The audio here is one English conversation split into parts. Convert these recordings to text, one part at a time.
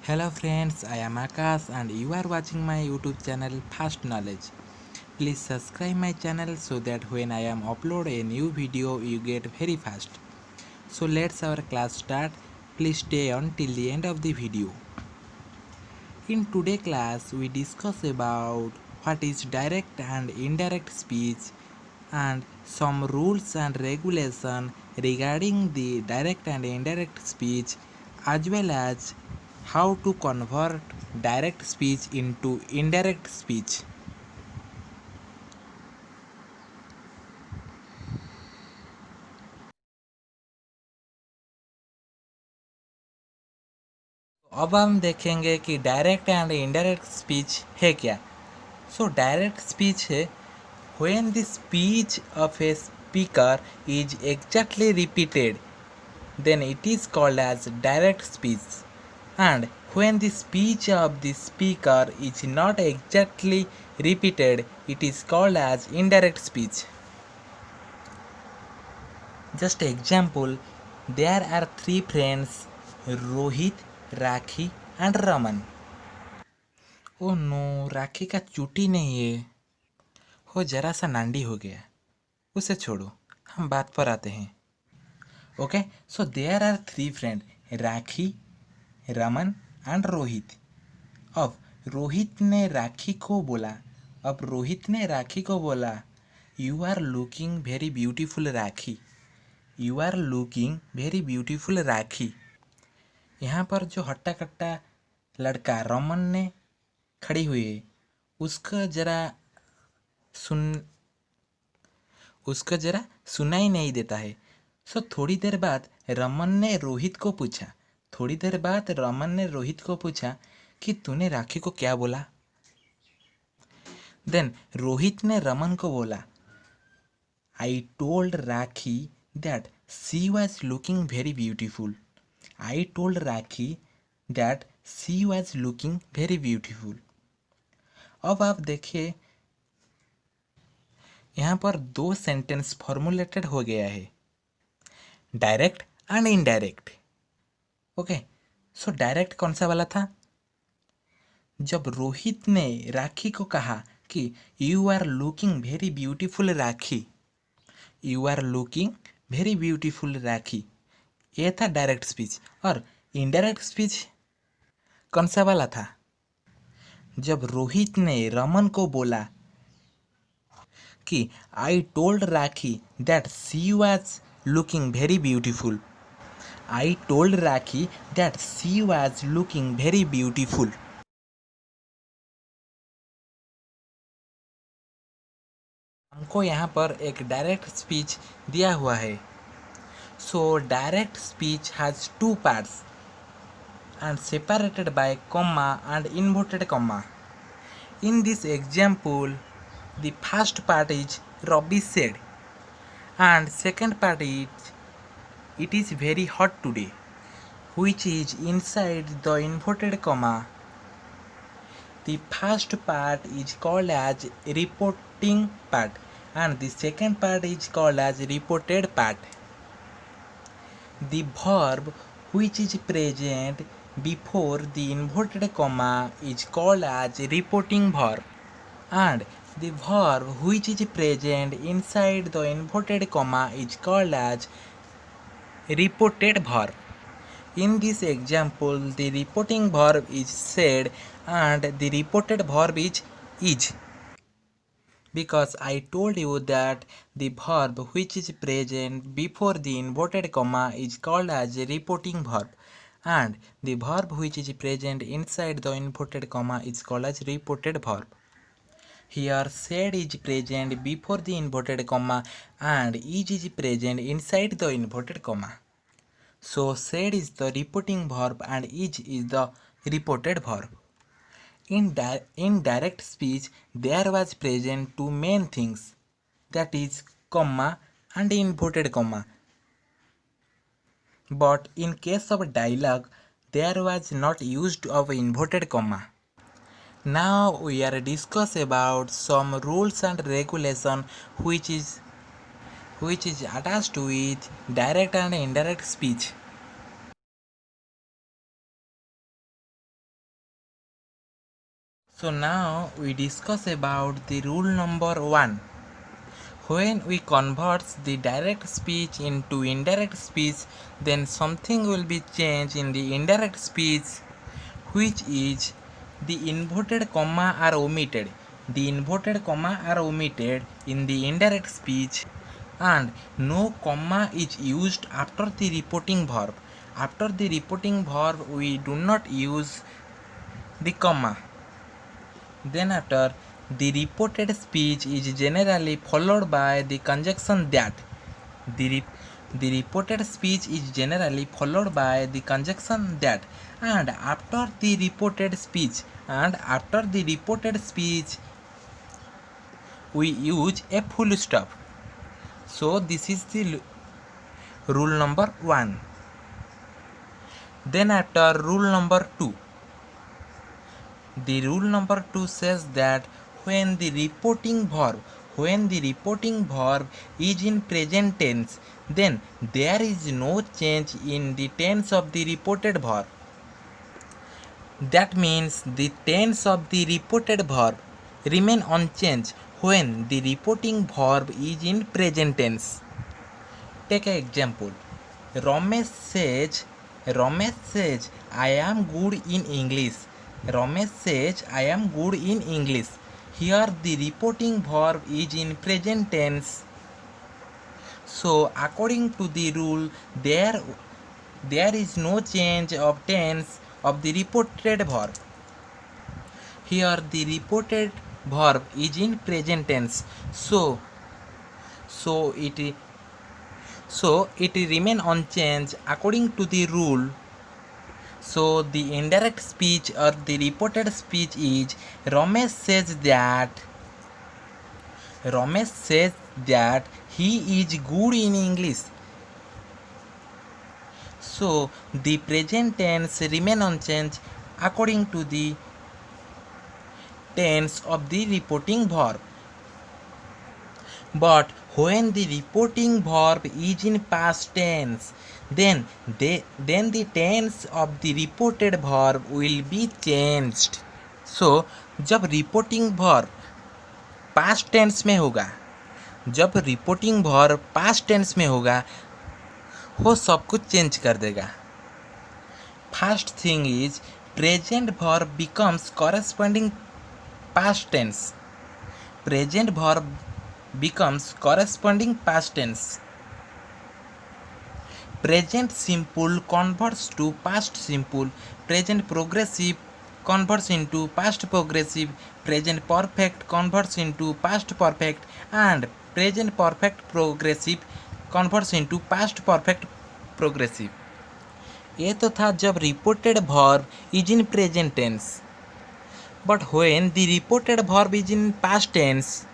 Hello friends, I am Akash and you are watching my YouTube channel Fast Knowledge. Please subscribe my channel so that when I am upload a new video you get very fast. So let's our class start. Please stay on till the end of the video. In today class we discuss about what is direct and indirect speech and some rules and regulation regarding the direct and indirect speech, as well as how to convert direct speech into indirect speech. अब हम देखेंगे कि direct and indirect speech है क्या. So direct speech है when the speech of a speaker is exactly repeated, then it is called as direct speech, and when the speech of the speaker is not exactly repeated, it is called as indirect speech. Just example, there are three friends, Rohit, Rakhi and Raman. Oh no, Rakhi का चुटी नहीं है, वो जरा सा नांडी हो गया. उसे छोड़ो, हम बात पर आते हैं. Okay, so there are three friend, Rakhi, Raman and Rohit. अब रोहित ने राखी को बोला, you are looking very beautiful Rakhi. You are looking very beautiful Rakhi. यहाँ पर जो हट्टा कट्टा लड़का रमन ने खड़ी हुई है, उसका जरा सुनाई नहीं देता है. सो थोड़ी देर बाद रमन ने रोहित को पूछा कि तूने राखी को क्या बोला. देन रोहित ने रमन को बोला, I told rakhi that she was looking very beautiful. I told rakhi that she was looking very beautiful. अब आप देखिए, यहाँ पर दो सेंटेंस फॉर्मुलेटेड हो गया है, direct and indirect. Okay, so direct कौन सा वाला था? जब रोहित ने राखी को कहा कि you are looking very beautiful Rakhi, you are looking very beautiful Rakhi, ये था डायरेक्ट स्पीच. और इनडायरेक्ट स्पीच कौन सा वाला था? जब रोहित ने रमन को बोला कि I told rakhi that she was looking very beautiful. I told rakhi that she was looking very beautiful. हमको यहाँ पर एक डायरेक्ट स्पीच दिया हुआ है. So direct speech has two parts and separated by comma and inverted comma. In this example, the first part is Ravi said, and second part is it is very hot today, which is inside the inverted comma. The first part is called as reporting part and the second part is called as reported part. The verb which is present before the inverted comma is called as reporting verb, and the verb which is present inside the inverted comma is called as reported verb. In this example, the reporting verb is said and the reported verb is, because I told you that the verb which is present before the inverted comma is called as a reporting verb, and the verb which is present inside the inverted comma is called as reported verb. Here said is present before the inverted comma and is present inside the inverted comma. So said is the reporting verb and is the reported verb. In direct speech, there was present two main things, that is comma and inverted comma. But in case of dialogue, there was not used of inverted comma. Now we are discuss about some rules and regulation which is attached with direct and indirect speech. So now we discuss about the rule number 1. When we convert the direct speech into indirect speech, then something will be changed in the indirect speech, which is the inverted comma are omitted. The inverted comma are omitted in the indirect speech, and no comma is used after the reporting verb. After the reporting verb, we do not use the comma. Then after, the reported speech is generally followed by the conjunction that. The reported speech is generally followed by the conjunction that, and after the reported speech we use a full stop. So this is the rule number 1. Then after, rule number 2. The rule number 2 says that when the reporting verb is in present tense, then there is no change in the tense of the reported verb. That means the tense of the reported verb remain unchanged when the reporting verb is in present tense. Take an example. Ramesh says, I am good in English. Ramesh says, I am good in English. Here the reporting verb is in present tense. So according to the rule, there is no change of tense of the reported verb. Here the reported verb is in present tense. So it remain unchanged according to the rule. So the indirect speech or the reported speech is Ramesh says that he is good in English. So the present tense remain unchanged according to the tense of the reporting verb. But when the reporting verb is in past tense, then the tense of the reported verb will be changed. So जब reporting verb past tense में होगा, वो सब कुछ change कर देगा. First thing is present verb becomes corresponding past tense. Present verb becomes corresponding past tense. Present simple converts to past simple. Present progressive converts into past progressive. Present perfect converts into past perfect, and present perfect progressive converts into past perfect progressive. ये तो था जब reported verb is in present tense. But when the reported verb is in past tense,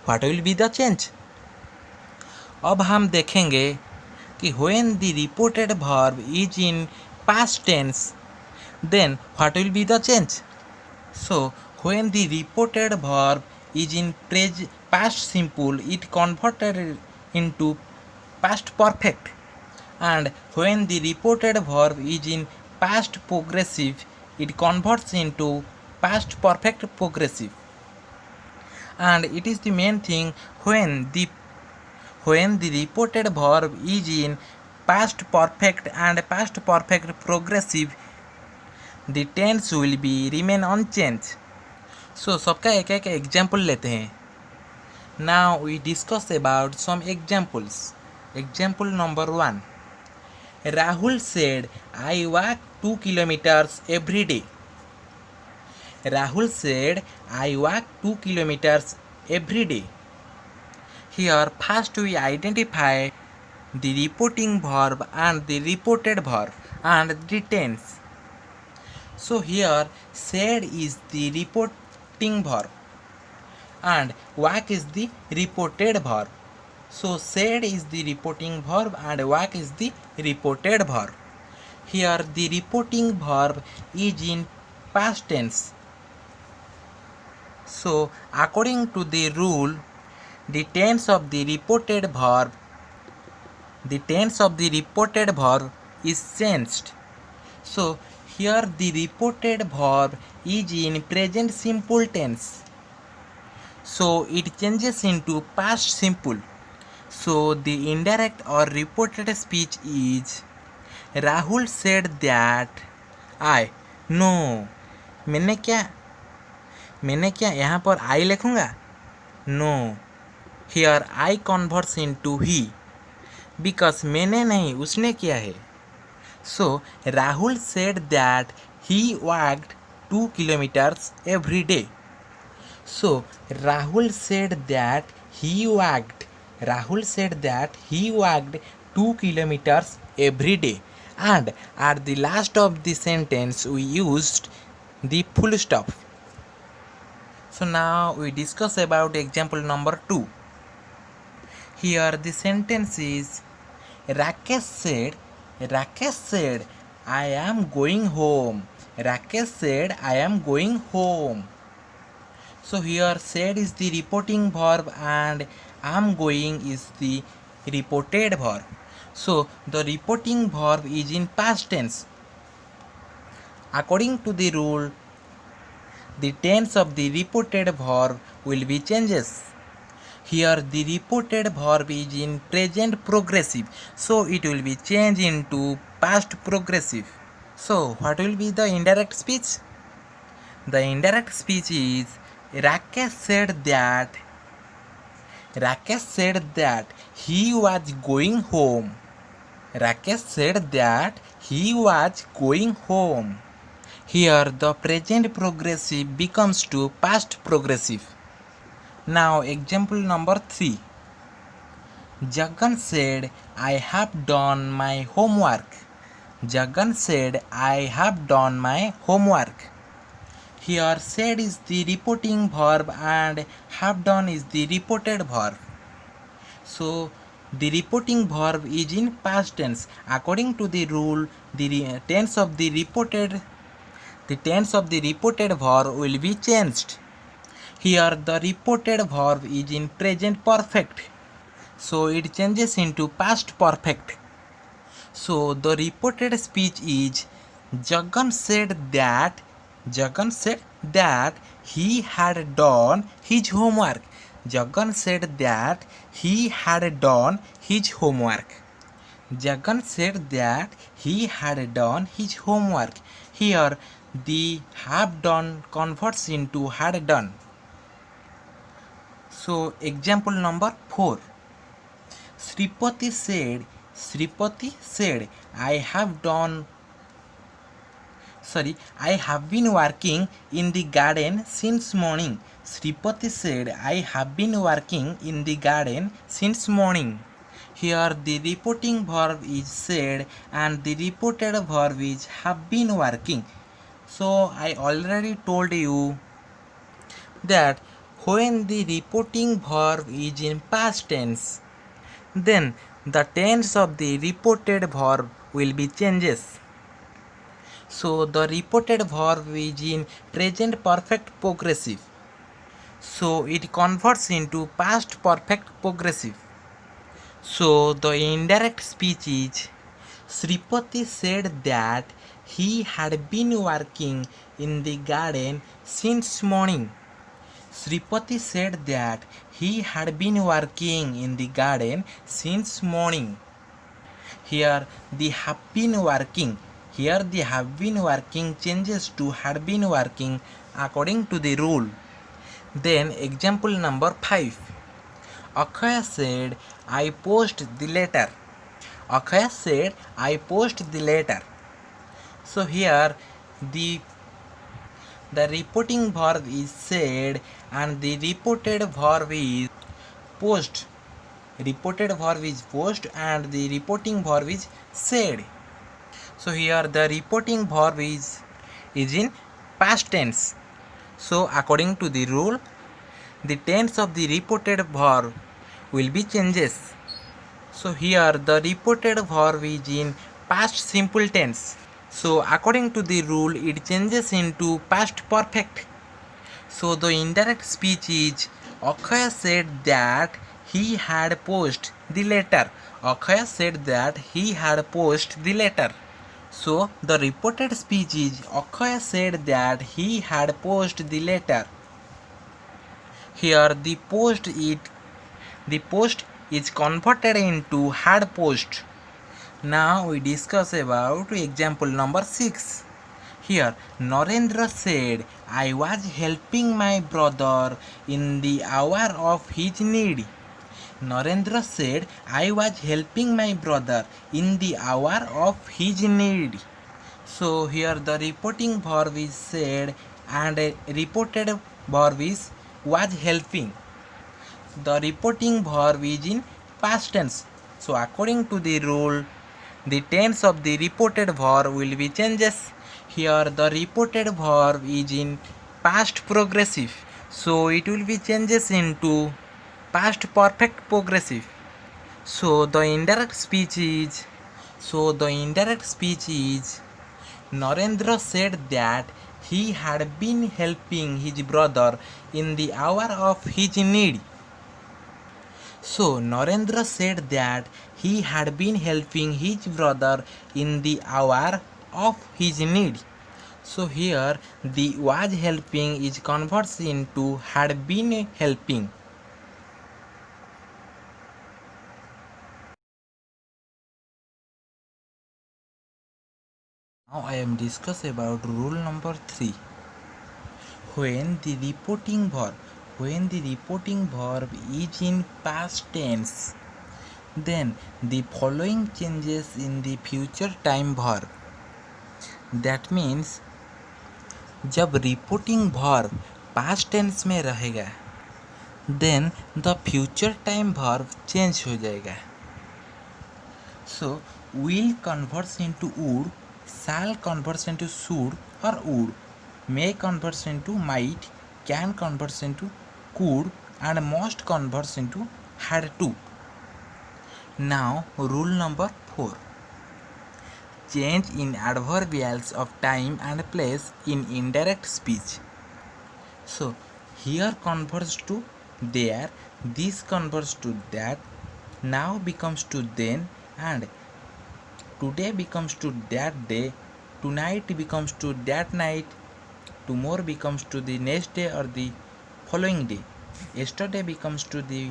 what will be the change? अब हम देखेंगे कि when the reported verb is in past tense, then what will be the change? So when the reported verb is in past simple, it converted into past perfect, and when the reported verb is in past progressive, it converts into past perfect progressive. And it is the main thing, when the reported verb is in past perfect and past perfect progressive, the tense will be remain unchanged. So सबका एक एक example लेते हैं. Now we discuss about some examples. Example number 1. Rahul said, I walk 2 kilometers every day. Rahul said, I walk 2 kilometers every day. Here first we identify the reporting verb and the reported verb and the tense. So here said is the reporting verb and walk is the reported verb. So said is the reporting verb and walk is the reported verb. Here the reporting verb is in past tense. So according to the rule, the tense of the reported verb is changed. So Here the reported verb is in present simple tense. So it changes into past simple. So the indirect or reported speech is Rahul said that I no मैंने क्या यहाँ पर I लिखूँगा no here I converts into he because मैंने नहीं उसने किया है so Rahul said that he walked 2 kilometres every day so Rahul said that he walked 2 kilometers every day and at the last of the sentence we used the full stop. So now we discuss about example number 2. Here the sentence is Rakesh said I am going home. Rakesh said I am going home. So here said is the reporting verb and am going is the reported verb. So the reporting verb is in past tense. According to the rule, the tense of the reported verb will be changes. Here the reported verb is in present progressive, so it will be changed into past progressive. So what will be the indirect speech? The indirect speech is Rakesh said that he was going home. Rakesh said that he was going home. Here the present progressive becomes to past progressive. Now example number 3. Jagan said I have done my homework. Jagan said I have done my homework. Here said is the reporting verb and have done is the reported verb. So the reporting verb is in past tense. According to the rule, the tense of the reported verb will be changed. Here the reported verb is in present perfect, so it changes into past perfect. So the reported speech is Jagan said that he had done his homework. Jagan said that he had done his homework. Jagan said that he had done his homework. Here the have done converts into had done. So example number 4. Sripati said I have been working in the garden since morning. Sripati said I have been working in the garden since morning. Here the reporting verb is said and the reported verb is have been working. So I already told you that when the reporting verb is in past tense, then the tense of the reported verb will be changes. So the reported verb is in present perfect progressive, so it converts into past perfect progressive. So the indirect speech is Sripati said that he had been working in the garden since morning. Sripati said that he had been working in the garden since morning. Here the have been working changes to had been working according to the rule. Then example number 5. Akshay said I post the letter. Akshay said I post the letter. So here the reporting verb is said and the reported verb is post. Reported verb is post and the reporting verb is said. So here the reporting verb is in past tense. So according to the rule, the tense of the reported verb will be changes. So here the reported verb is in past simple tense. So according to the rule, it changes into past perfect. So the indirect speech is Akshay said that he had posted the letter. Akshay said that he had posted the letter. So the reported speech is Akshaya said that he had posted the letter. Here the post is converted into had post. Now we discuss about example number 6. Here Narendra said, I was helping my brother in the hour of his need. Narendra said, I was helping my brother in the hour of his need. So here the reporting verb is said and a reported verb is was helping. The reporting verb is in past tense. So according to the rule, the tense of the reported verb will be changes. Here the reported verb is in past progressive. So it will be changes into past perfect progressive. So the indirect speech is Narendra said that he had been helping his brother in the hour of his need. So Narendra said that he had been helping his brother in the hour of his need. So here the was helping is converts into had been helping. Now I am discuss about rule number 3. When the reporting verb is in past tense, then the following changes in the future time verb. That means जब reporting verb past tense में रहेगा then the future time verb change हो जाएगा. So will converts into would, shall converts into should और would, may converts into might, can converts into could, and must converts into had to. Now rule number 4. Change in adverbials of time and place in indirect speech. So here converts to there, this converts to that, now becomes to then, and today becomes to that day, tonight becomes to that night, tomorrow becomes to the next day or the following day, yesterday becomes to the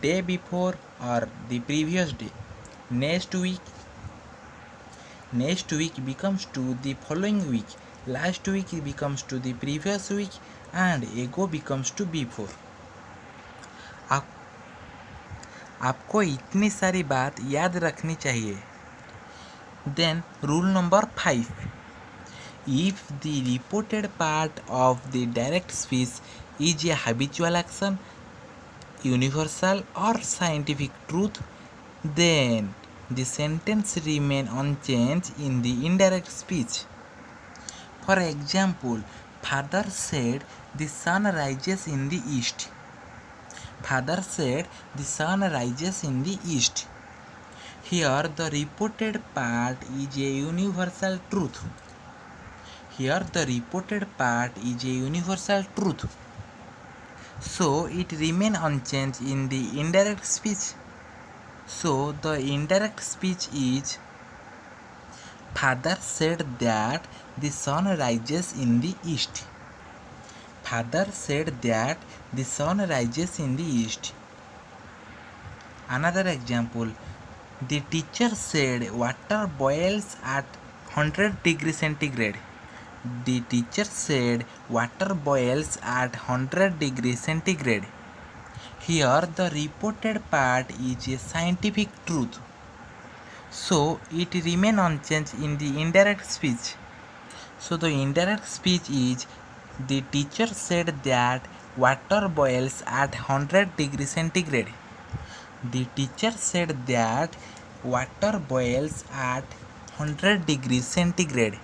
day before or the previous day, next week becomes to the following week, last week becomes to the previous week, and ago becomes to before. आपको इतनी सारी बात याद रखनी चाहिए. देन rule number 5. If the reported part of the direct speech is a habitual action, universal or scientific truth, then the sentence remain unchanged in the indirect speech. For example, father said the sun rises in the east. Father said the sun rises in the east. Here the reported part is a universal truth. So it remain unchanged in the indirect speech. So the indirect speech is father said that the sun rises in the east. Father said that the sun rises in the east. Another example, the teacher said water boils at 100 degrees centigrade. The teacher said water boils at 100 degrees centigrade. Here the reported part is a scientific truth. So it remain unchanged in the indirect speech. So the indirect speech is the teacher said that water boils at 100 degrees centigrade. The teacher said that water boils at 100 degrees centigrade.